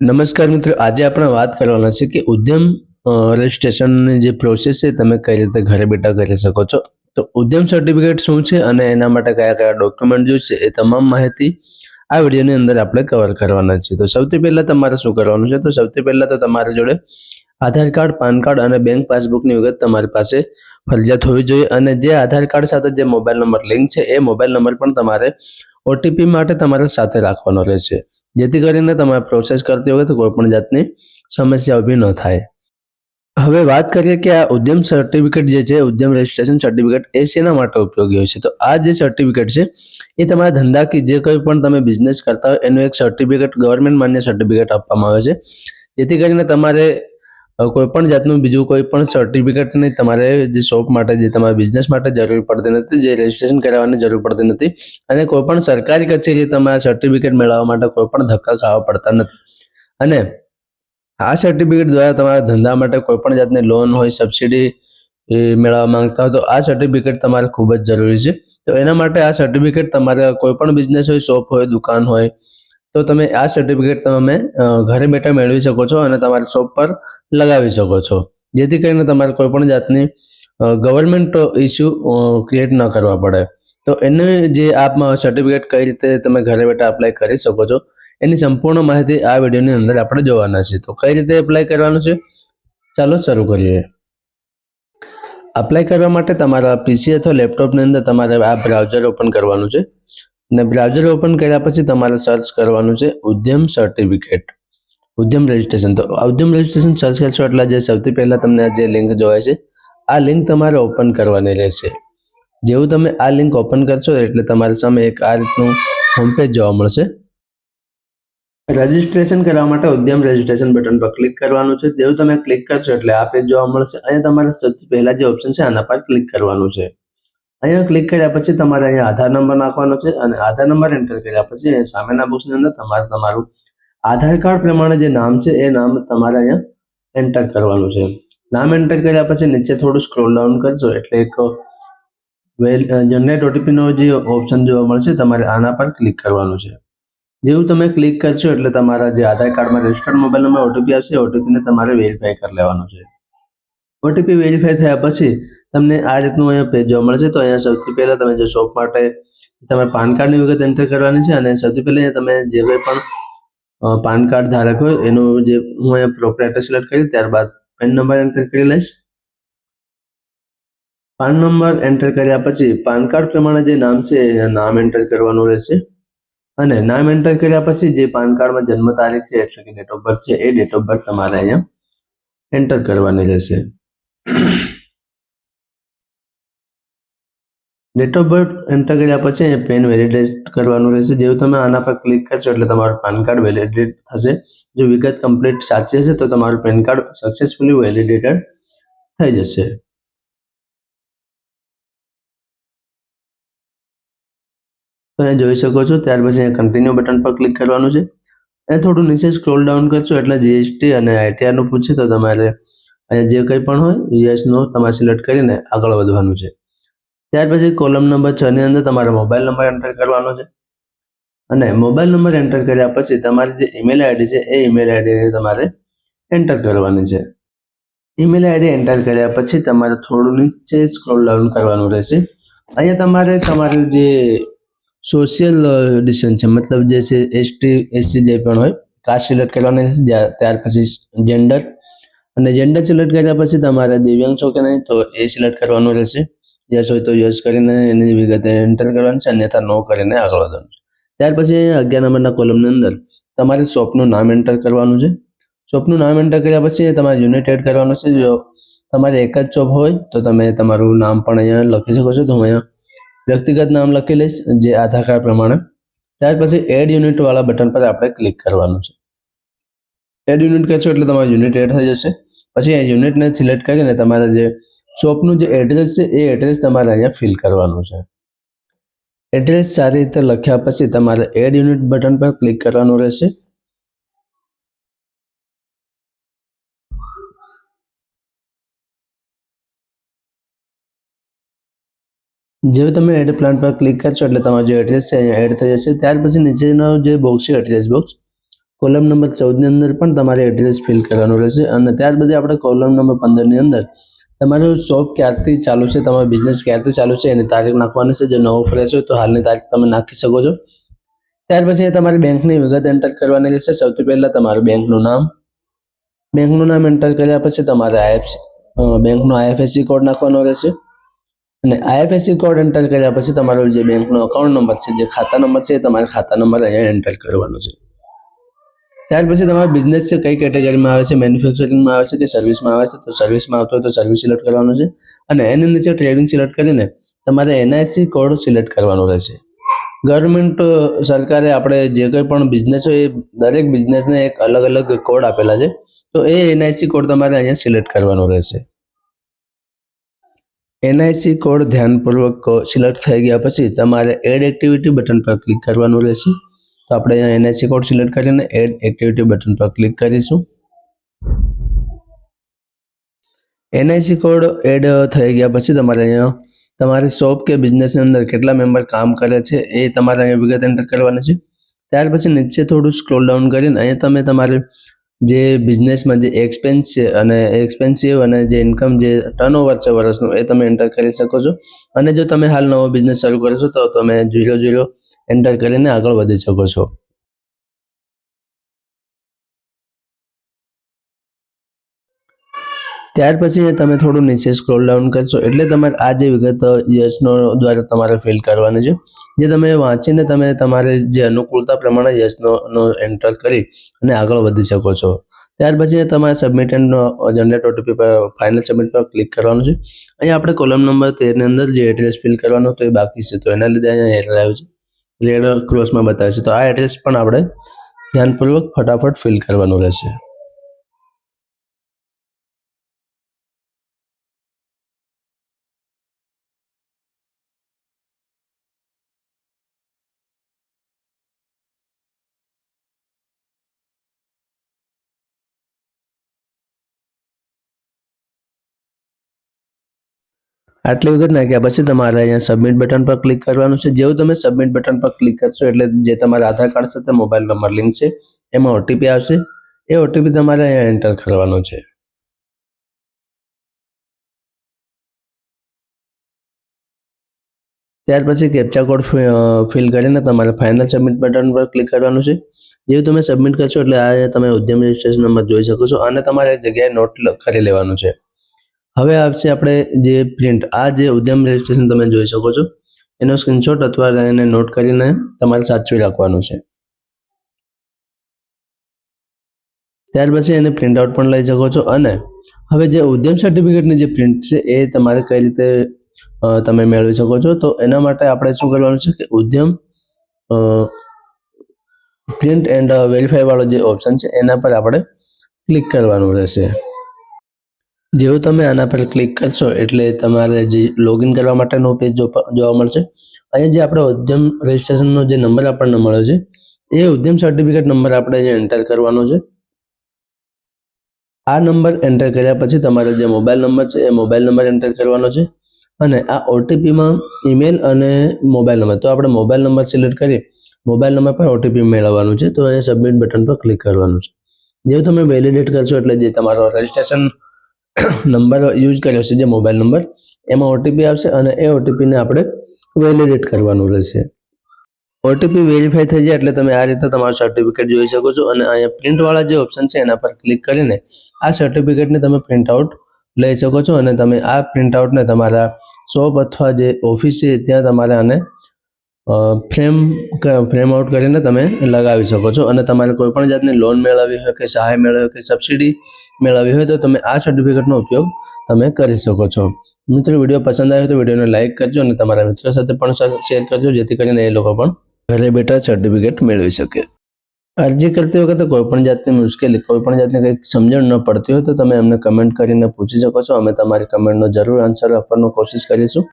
નમસ્કાર મિત્રો, આજે આપણે વાત કરવાના છે કે ઉદ્યમ રજિસ્ટ્રેશનની જે પ્રોસેસ છે તમે કઈ રીતે ઘરે બેઠા કરી શકો છો. તો ઉદ્યમ સર્ટિફિકેટ શું છે અને એના માટે કયા કયા ડોક્યુમેન્ટ જોઈશે એ તમામ માહિતી આ વિડીયોની અંદર આપણે કવર કરવાના છીએ. તો સૌથી પહેલા તમારે શું કરવાનું છે, તો સૌથી પહેલા તો તમારી જોડે આધાર કાર્ડ, પાન કાર્ડ અને બેંક પાસબુકની વિગત તમારી પાસે ફરજિયાત હોવી જોઈએ. અને જે આધાર કાર્ડ સાથે જે મોબાઈલ નંબર લિંક છે એ મોબાઈલ નંબર પણ તમારે ઓટીપી માટે તમારે સાથે રાખવાનો રહેશે, જેથી કરીને તમારે પ્રોસેસ કરતી વખતે કોઈ પણ જાતની સમસ્યા ઊભી ન થાય. હવે વાત કરીએ કે આ ઉદ્યમ સર્ટિફિકેટ જે છે, ઉદ્યમ રજિસ્ટ્રેશન સર્ટિફિકેટ એ શેના માટે ઉપયોગી હોય છે. તો આ જે સર્ટિફિકેટ છે એ તમારા ધંધાકીય જે કોઈ પણ તમે બિઝનેસ કરતા હોય એનું એક સર્ટિફિકેટ, ગવર્મેન્ટ માન્ય સર્ટિફિકેટ આપવામાં આવે છે, જેથી કરીને તમારે કોઈ પણ જાતનું બીજું કોઈ પણ સર્ટિફિકેટની તમારે જે શોપ માટે, જે તમારા બિઝનેસ માટે જરૂર પડતી નથી, જે રજિસ્ટ્રેશન કરાવવાની જરૂર પડતી નથી. અને કોઈ પણ સરકારી કચેરી તમારા સર્ટિફિકેટ મેળવવા માટે કોઈ પણ ધક્કા ખાવા પડતા નથી. અને આ સર્ટિફિકેટ દ્વારા તમારા ધંધા માટે કોઈ પણ જાતની લોન હોય, સબસિડી મેળવવા માંગતા હોય તો આ સર્ટિફિકેટ તમારે ખૂબ જ જરૂરી છે. તો એના માટે આ સર્ટિફિકેટ તમારે કોઈ પણ બિઝનેસ હોય, શોપ હોય, દુકાન હોય, તો તમે આ સર્ટિફિકેટ તમે ઘરે બેઠા મેળવી શકો છો અને તમારી શોપ પર લગાવી શકો છો, જેથી કરીને તમારે કોઈ પણ જાતની ગવર્મેન્ટ ઇસ્યુ ક્રિએટ ન કરવા પડે. તો એને જે આપ સર્ટિફિકેટ કઈ રીતે તમે ઘરે બેઠા અપ્લાય કરી શકો છો એની સંપૂર્ણ માહિતી આ વિડીયોની અંદર આપણે જોવાના છે. તો કઈ રીતે એપ્લાય કરવાનું છે, ચાલો શરૂ કરીએ. અપ્લાય કરવા માટે તમારા પીસી અથવા લેપટોપની અંદર તમારે આ બ્રાઉઝર ઓપન કરવાનું છે. અને બ્રાઉઝર ઓપન કર્યા પછી તમારે સર્ચ કરવાનું છે ઉદ્યમ સર્ટિફિકેટ, ઉદ્યમ રજિસ્ટ્રેશન. તો ઉદ્યમ રજિસ્ટ્રેશન સર્ચ કરશો એટલે જે સૌથી પહેલા તમને જે લિંક જોવાય છે આ લિંક તમારે ઓપન કરવાની રહેશે. જેવું તમે આ લિંક ઓપન કરશો એટલે તમારી સામે એક આ રીતનું હોમ પેજ જોવા મળશે. રજિસ્ટ્રેશન કરવા માટે ઉદ્યમ રજિસ્ટ્રેશન બટન પર ક્લિક કરવાનું છે. જેવું તમે ક્લિક કરશો એટલે આ પેજ જોવા મળશે. અહીંયા તમારે સૌથી પહેલા જે ઓપ્શન છે આના પર ક્લિક કરવાનું છે. અહીંયા ક્લિક કર્યા પછી તમારે અહીંયા આધાર નંબર નાખવાનો છે અને આધાર નંબર એન્ટર કર્યા પછી સામેના બોક્સની અંદર તમારે તમારું આધાર કાર્ડ પ્રમાણે જે નામ છે એ નામ તમારે અહીંયા એન્ટર કરવાનું છે. નામ એન્ટર કર્યા પછી નીચે થોડું સ્ક્રોલ ડાઉન કરશો એટલે એક જનરેટ ઓટીપીનો જે ઓપ્શન જોવા મળશે, તમારે આના પર ક્લિક કરવાનું છે. જેવું તમે ક્લિક કરશો એટલે તમારા જે આધાર કાર્ડમાં રજિસ્ટર્ડ મોબાઈલ નંબર ઓટીપી આવશે, ઓટીપીને તમારે વેરીફાઈ કરી લેવાનું છે. ઓટીપી વેરીફાઈ થયા પછી તમને આ રીતનું અહીંયા પેજ જોવા મળશે. તો અહીંયા સૌથી પહેલા તમે જે શોપ માટે તમે પાન કાર્ડની વિગત એન્ટર કરવાની છે અને સૌથી પહેલા તમે જે કોઈ પણ પાન કાર્ડ ધારક હોય એનું જે હું અહીંયા પ્રોપરાઇટર સિલેક્ટ કરી ત્યારબાદ પેન નંબર એન્ટર કરી લઈશ. પાન નંબર એન્ટર કર્યા પછી પાન કાર્ડ પ્રમાણે જે નામ છે એ નામ એન્ટર કરવાનું રહેશે. અને નામ એન્ટર કર્યા પછી જે પાન કાર્ડમાં જન્મ તારીખ છે એટલે કે ડેટ ઓફ બર્થ છે એ ડેટ ઓફ બર્થ તમારે અહીંયા એન્ટર કરવાની રહેશે. ડેટ ઓફ બર્થ એન્ટર કર્યા પછી અહીંયા પેન વેલિડેટ કરવાનું રહેશે. જેવું તમે આના પર ક્લિક કરશો એટલે તમારું પાન કાર્ડ વેલિડેટ થશે. જો વિગત કમ્પ્લીટ સાચી હશે તો તમારું પેન કાર્ડ સક્સેસફુલી વેલિડેટેડ થઈ જશે. તો અહીંયા જોઈ શકો છો. ત્યાર પછી અહીંયા કન્ટિન્યુ બટન પર ક્લિક કરવાનું છે. અહીંયા થોડું નીચે સ્ક્રોલ ડાઉન કરશો એટલે જીએસટી અને આઈટીઆરનું પૂછશે તો તમારે અહીંયા જે કંઈ પણ હોય યસ નો તમારે સિલેક્ટ કરીને આગળ વધવાનું છે. ત્યાર પછી કોલમ નંબર 6 ની અંદર તમારે મોબાઈલ નંબર એન્ટર કરવાનો છે. અને મોબાઈલ નંબર એન્ટર કર્યા પછી તમારી જે ઈમેલ આઈડી છે એ ઈમેલ આઈડી તમારે એન્ટર કરવાની છે. ઈમેલ આઈડી એન્ટર કર્યા પછી તમારે થોડું નીચે સ્ક્રોલ ડાઉન કરવાનું રહેશે. અહીંયા તમારે તમારું જે સોશિયલ ડિસ્ટન્સ છે, મતલબ જે છે એસટી એસસી જે પણ હોય કાસ્ટ સિલેક્ટ કરવાની રહેશે. ત્યાર પછી જેન્ડર, અને જેન્ડર સિલેક્ટ કર્યા પછી તમારે દિવ્યાંગ છો કે નહીં તો એ સિલેક્ટ કરવાનું રહેશે. યસ હોય તો યસ કરીને એની વિગત એન્ટર કરવાની છે, અન્યથા નો કરીને આગળ વધવાનું છે. ત્યાર પછી 11 નંબરના કોલમની અંદર તમારે શોપનું નામ એન્ટર કરવાનું છે. શોપનું નામ એન્ટર કર્યા પછી તમારે યુનિટ એડ કરવાનું છે. જો તમારે એક જ શોપ હોય તો તમે તમારું નામ પણ અહીંયા લખી શકો છો. તો હું અહીંયા વ્યક્તિગત નામ લખી લઈશ જે આધાર કાર્ડ પ્રમાણે. ત્યાર પછી એડ યુનિટ વાળા બટન પર આપણે ક્લિક કરવાનું છે. એડ યુનિટ કરશો એટલે તમારું યુનિટ એડ થઈ જશે. પછી આ યુનિટને સિલેક્ટ કરીને તમારે જે શોપનું જે એડ્રેસ છે એ એડ્રેસ તમારે અહીંયા ફિલ કરવાનું છે. એડ્રેસ સારી રીતે લખ્યા પછી તમારે એડ યુનિટ બટન પર ક્લિક કરવાનું રહેશે. જેવું તમે એડ પ્લાન પર ક્લિક કરશો એટલે તમારું જે એડ્રેસ છે અહીંયા એડ થઈ જશે. ત્યાર પછી નીચેનો જે બોક્સ છે એડ્રેસ બોક્સ, કોલમ નંબર 14 ની અંદર પણ તમારે એડ્રેસ ફિલ કરવાનું રહેશે અને ત્યાર પછી આપણે કોલમ નંબર 15 ની અંદર તમારું શોપ ક્યારથી ચાલુ છે, તમારો બિઝનેસ ક્યારથી ચાલુ છે એની તારીખ નાખવાની છે. જો નવો ફ્રેશ હોય તો હાલની તારીખ તમે નાખી શકો છો. ત્યાર પછી તમારી બેંકની વિગત એન્ટર કરવાની રહેશે. સૌથી પહેલા તમારું બેંકનું નામ એન્ટર કર્યા પછી તમારે બેંકનો આઈએફએસસી કોડ નાખવાનો રહેશે અને આઈએફએસસી કોડ એન્ટર કર્યા પછી તમારો જે બેંકનો અકાઉન્ટ નંબર છે, જે ખાતા નંબર છે, એ તમારે ખાતા નંબર અહીંયા એન્ટર કરવાનો છે. ત્યાર પછી તમારો બિઝનેસ છે કઈ કેટેગરીમાં આવે છે, મેન્યુફેક્ચરિંગમાં આવે છે કે સર્વિસમાં આવે છે, તો સર્વિસમાં આવતો હોય તો સર્વિસ સિલેક્ટ કરવાનું છે અને એની નીચે ટ્રેડિંગ સિલેક્ટ કરીને તમારે એનઆઈસી કોડ સિલેક્ટ કરવાનો રહેશે. ગવર્મેન્ટ સરકારે આપણે જે કંઈ પણ બિઝનેસ હોય એ દરેક બિઝનેસને એક અલગ અલગ કોડ આપેલા છે, તો એ એનઆઈસી કોડ તમારે અહીંયા સિલેક્ટ કરવાનો રહેશે. એનઆઈસી કોડ ધ્યાનપૂર્વક સિલેક્ટ થઈ ગયા પછી તમારે એડ એક્ટિવિટી બટન પર ક્લિક કરવાનું રહેશે. તો આપણે અહીંયા એનઆઈસી કોડ સિલેક્ટ કરીને એડ એક્ટિવિટી બટન પર ક્લિક કરીશું. એનઆઈસી કોડ એડ થઈ ગયા પછી તમારે અહીંયા તમારી શોપ કે બિઝનેસની અંદર કેટલા મેમ્બર કામ કરે છે એ તમારે અહીંયા વિગત એન્ટર કરવાની છે. ત્યાર પછી નીચે થોડું સ્ક્રોલ ડાઉન કરીને અહીંયા તમે તમારે જે બિઝનેસમાં જે એક્સપેન્સ છે અને એક્સપેન્સિવ અને જે ઇન્કમ જે ટર્નઓવર છે વર્ષનું એ તમે એન્ટર કરી શકો છો. અને જો તમે હાલ નવો બિઝનેસ શરૂ કરો છો તો તમે 00 એન્ટર કરીને આગળ વધી શકો છો. ત્યાર પછી તમે થોડું નીચે સ્ક્રોલ ડાઉન કરશો એટલે તમારે આ જે વિગત યસનો દ્વારા તમારે ફિલ કરવાની છે, જે તમે વાંચીને તમે તમારે જે અનુકૂળતા પ્રમાણે યસનો એન્ટર કરી અને આગળ વધી શકો છો. ત્યાર પછી તમારે સબમિટ એન્ડ જનરેટ ઓટીપી પર ફાઇનલ સબમિટ પર ક્લિક કરવાનું છે. અહીંયા આપણે કોલમ નંબર 13 ની અંદર જે એડ્રેસ ફિલ કરવાનો તો એ બાકી છે, તો એના લીધે અહીંયા એરર આવ્યું છે, રેડ ક્રોસમાં બતાવે છે. તો આ એડ્રેસ પણ આપણે ધ્યાનપૂર્વક ફટાફટ ફિલ કરવાનું રહેશે. આટલી વિગત નાખ્યા પછી તમારે અહીંયા સબમિટ બટન પર ક્લિક કરવાનું છે. જેવું તમે સબમિટ બટન પર ક્લિક કરશો એટલે જે તમારા આધાર કાર્ડ સાથે મોબાઈલ નંબર લિંક છે એમાં ઓટીપી આવશે. એ ઓટીપી તમારે અહીંયા એન્ટર કરવાનો છે. ત્યાર પછી કેપ્ચા કોડ ફિલ કરીને તમારે ફાઇનલ સબમિટ બટન પર ક્લિક કરવાનું છે. જેવું તમે સબમિટ કરશો એટલે આ તમે ઉદ્યમ રજિસ્ટ્રેશન નંબર જોઈ શકો છો અને તમારે એક જગ્યાએ નોટ કરી લેવાનું છે. હવે આવશે આપણે જે પ્રિન્ટ, આ જે ઉદ્યમ રજિસ્ટ્રેશન તમે જોઈ શકો છો એનો સ્ક્રીનશોટ અથવા એને નોટ કરીને તમારે સાચવી રાખવાનું છે. ત્યાર પછી એને પ્રિન્ટ આઉટ પણ લઈ શકો છો અને હવે જે ઉદ્યમ સર્ટિફિકેટની જે પ્રિન્ટ છે એ તમારે કઈ રીતે તમે મેળવી શકો છો, તો એના માટે આપણે શું કરવાનું છે કે ઉદ્યમ પ્રિન્ટ એન્ડ વેરીફાઈ વાળો જે ઓપ્શન છે એના પર આપણે ક્લિક કરવાનું રહેશે. જેવું તમે આના પર ક્લિક કરશો એટલે તમારે જે લોગિન કરવા માટેનો પેજ જોવા મળશે. અહીંયા જે આપણે ઉદ્યમ રજિસ્ટ્રેશનનો જે નંબર આપણને મળ્યો છે એ ઉદ્યમ સર્ટિફિકેટ નંબર આપણે અહીંયા એન્ટર કરવાનો છે. આ નંબર એન્ટર કર્યા પછી તમારો જે મોબાઈલ નંબર છે એ મોબાઈલ નંબર એન્ટર કરવાનો છે અને આ ઓટીપીમાં ઈમેલ અને મોબાઈલ નંબર, તો આપણે મોબાઈલ નંબર સિલેક્ટ કરી મોબાઈલ નંબર પર ઓટીપી મેળવવાનું છે. તો અહીંયા સબમિટ બટન પર ક્લિક કરવાનું છે. જેવું તમે વેલિડેટ કરશો એટલે જે તમારો રજિસ્ટ્રેશન નંબર યુઝ કર્યો છે જે મોબાઈલ નંબર એમાં ઓટીપી આવશે અને એ ઓટીપીને આપણે વેલિડેટ કરવાનું રહેશે. ઓટીપી વેરીફાઈ થઈ જાય એટલે તમે આ રીતે તમારું સર્ટિફિકેટ જોઈ શકો છો અને અહીંયા પ્રિન્ટવાળા જે ઓપ્શન છે એના પર ક્લિક કરીને આ સર્ટિફિકેટને તમે પ્રિન્ટ આઉટ લઈ શકો છો અને તમે આ પ્રિન્ટ આઉટને તમારા શોપ અથવા જે ઓફિસ છે ત્યાં તમારે આને ફ્રેમ આઉટ કરીને તમે લગાવી શકો છો અને તમારે કોઈ પણ જાતની લોન મેળવવી હોય કે સહાય મેળવવી હોય કે સબસિડી મેળવવી હોય તો તમે આ સર્ટિફિકેટનો ઉપયોગ તમે કરી શકો છો. મિત્રો, વિડીયો પસંદ આવ્યો તો વિડીયોને લાઇક કરજો અને તમારા મિત્રો સાથે પણ શેર કરજો, જેથી કરીને એ લોકો પણ ઘરે બેઠા સર્ટિફિકેટ મેળવી શકે. અરજી કરતી વખતે કોઈ પણ જાતની મુશ્કેલી, કોઈ પણ જાતની કંઈક સમજણ ન પડતી હોય તો તમે અમને કમેન્ટ કરીને પૂછી શકો છો. અમે તમારી કમેન્ટનો જરૂર આન્સર આપવાનો કોશિશ કરીશું.